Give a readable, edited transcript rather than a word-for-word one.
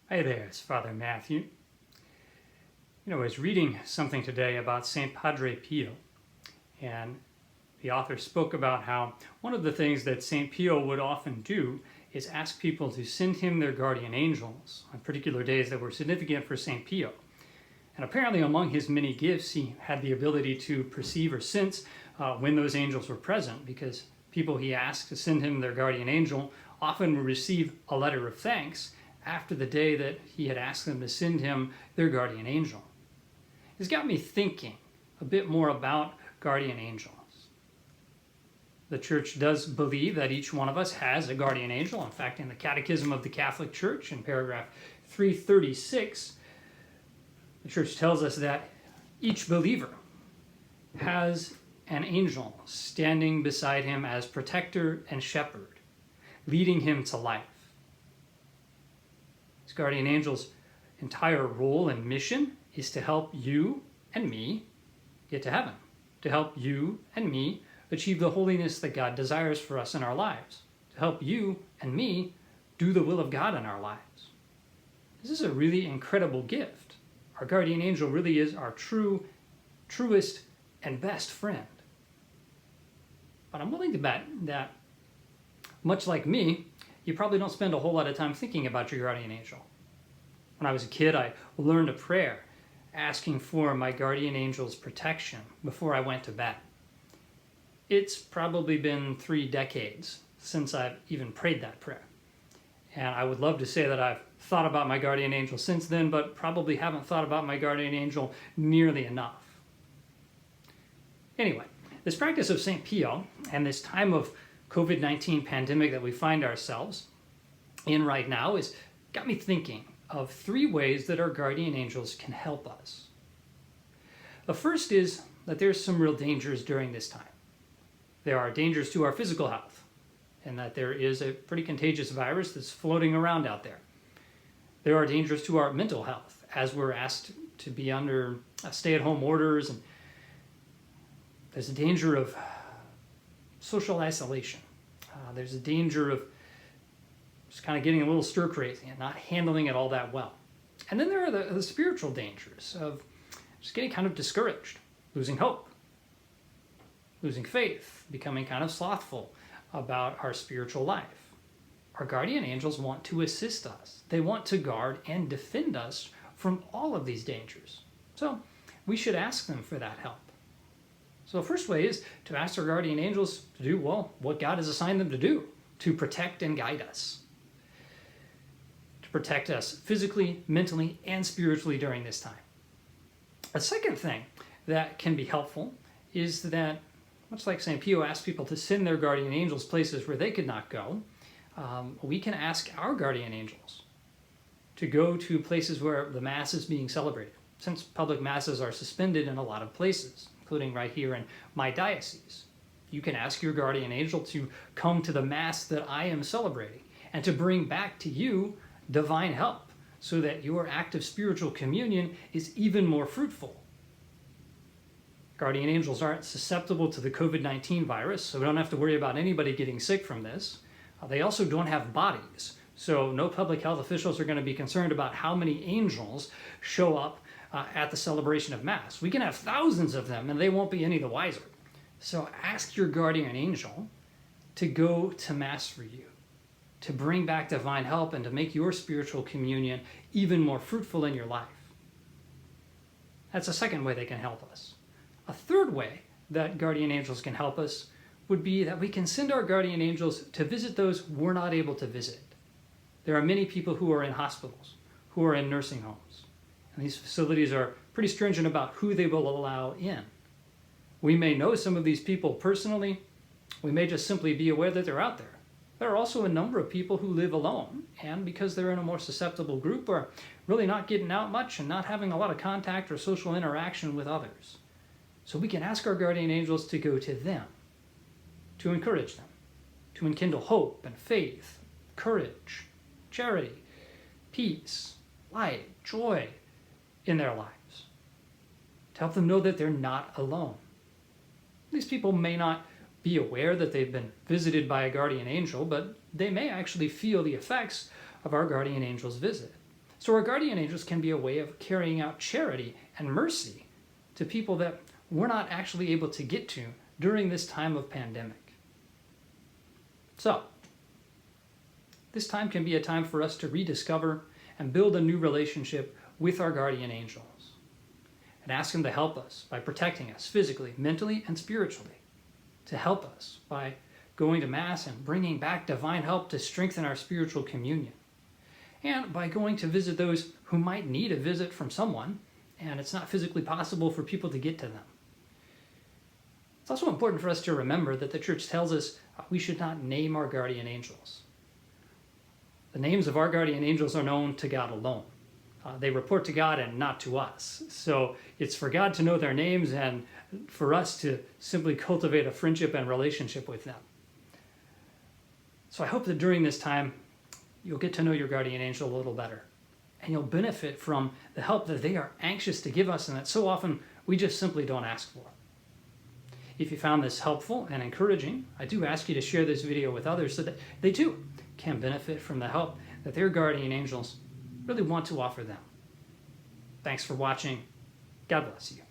Hi there, it's Father Matthew. I was reading something today about St. Padre Pio, and the author spoke about how one of the things that St. Pio would often do is ask people to send him their guardian angels on particular days that were significant for St. Pio. And apparently among his many gifts, he had the ability to perceive or sense when those angels were present, because people he asked to send him their guardian angel often would receive a letter of thanks after the day that he had asked them to send him their guardian angel. It's got me thinking a bit more about guardian angels. The Church does believe that each one of us has a guardian angel. In fact, in the Catechism of the Catholic Church, in paragraph 336, the Church tells us that each believer has an angel standing beside him as protector and shepherd, leading him to life. This guardian angel's entire role and mission is to help you and me get to heaven, to help you and me achieve the holiness that God desires for us in our lives, to help you and me do the will of God in our lives. This is a really incredible gift. Our guardian angel really is our truest, and best friend. But I'm willing to bet that, much like me, you probably don't spend a whole lot of time thinking about your guardian angel. When I was a kid, I learned a prayer asking for my guardian angel's protection before I went to bed. It's probably been 3 decades since I've even prayed that prayer. And I would love to say that I've thought about my guardian angel since then, but probably haven't thought about my guardian angel nearly enough. Anyway, this practice of St. Pio and this time of COVID-19 pandemic that we find ourselves in right now has got me thinking of 3 ways that our guardian angels can help us. The first is that there's some real dangers during this time. There are dangers to our physical health, and that there is a pretty contagious virus that's floating around out there. There are dangers to our mental health, as we're asked to be under stay-at-home orders, and there's a danger of social isolation. There's a danger of just kind of getting a little stir-crazy and not handling it all that well. And then there are the spiritual dangers of just getting kind of discouraged, losing hope, losing faith, becoming kind of slothful about our spiritual life. Our guardian angels want to assist us. They want to guard and defend us from all of these dangers. So we should ask them for that help. So the first way is to ask our guardian angels to do, what God has assigned them to do, to protect and guide us. To protect us physically, mentally, and spiritually during this time. A second thing that can be helpful is that, much like St. Pio asked people to send their guardian angels places where they could not go, we can ask our guardian angels to go to places where the Mass is being celebrated, since public Masses are suspended in a lot of places, including right here in my diocese. You can ask your guardian angel to come to the Mass that I am celebrating and to bring back to you divine help so that your act of spiritual communion is even more fruitful. Guardian angels aren't susceptible to the COVID-19 virus, so we don't have to worry about anybody getting sick from this. They also don't have bodies, so no public health officials are going to be concerned about how many angels show up at the celebration of Mass. We can have thousands of them, and they won't be any the wiser. So ask your guardian angel to go to Mass for you, to bring back divine help and to make your spiritual communion even more fruitful in your life. That's a second way they can help us. A third way that guardian angels can help us would be that we can send our guardian angels to visit those we're not able to visit. There are many people who are in hospitals, who are in nursing homes, and these facilities are pretty stringent about who they will allow in. We may know some of these people personally. We may just simply be aware that they're out there. There are also a number of people who live alone, and because they're in a more susceptible group, are really not getting out much and not having a lot of contact or social interaction with others. So we can ask our guardian angels to go to them, to encourage them, to enkindle hope and faith, courage, charity, peace, light, joy in their lives, to help them know that they're not alone. These people may not be aware that they've been visited by a guardian angel, but they may actually feel the effects of our guardian angel's visit. So our guardian angels can be a way of carrying out charity and mercy to people that we're not actually able to get to during this time of pandemic. So, this time can be a time for us to rediscover and build a new relationship with our guardian angels and ask them to help us by protecting us physically, mentally, and spiritually, to help us by going to Mass and bringing back divine help to strengthen our spiritual communion, and by going to visit those who might need a visit from someone and it's not physically possible for people to get to them. It's also important for us to remember that the Church tells us we should not name our guardian angels. The names of our guardian angels are known to God alone. They report to God and not to us. So it's for God to know their names and for us to simply cultivate a friendship and relationship with them. So I hope that during this time, you'll get to know your guardian angel a little better. And you'll benefit from the help that they are anxious to give us and that so often we just simply don't ask for. If you found this helpful and encouraging, I do ask you to share this video with others so that they too can benefit from the help that their guardian angels really want to offer them. Thanks for watching. God bless you.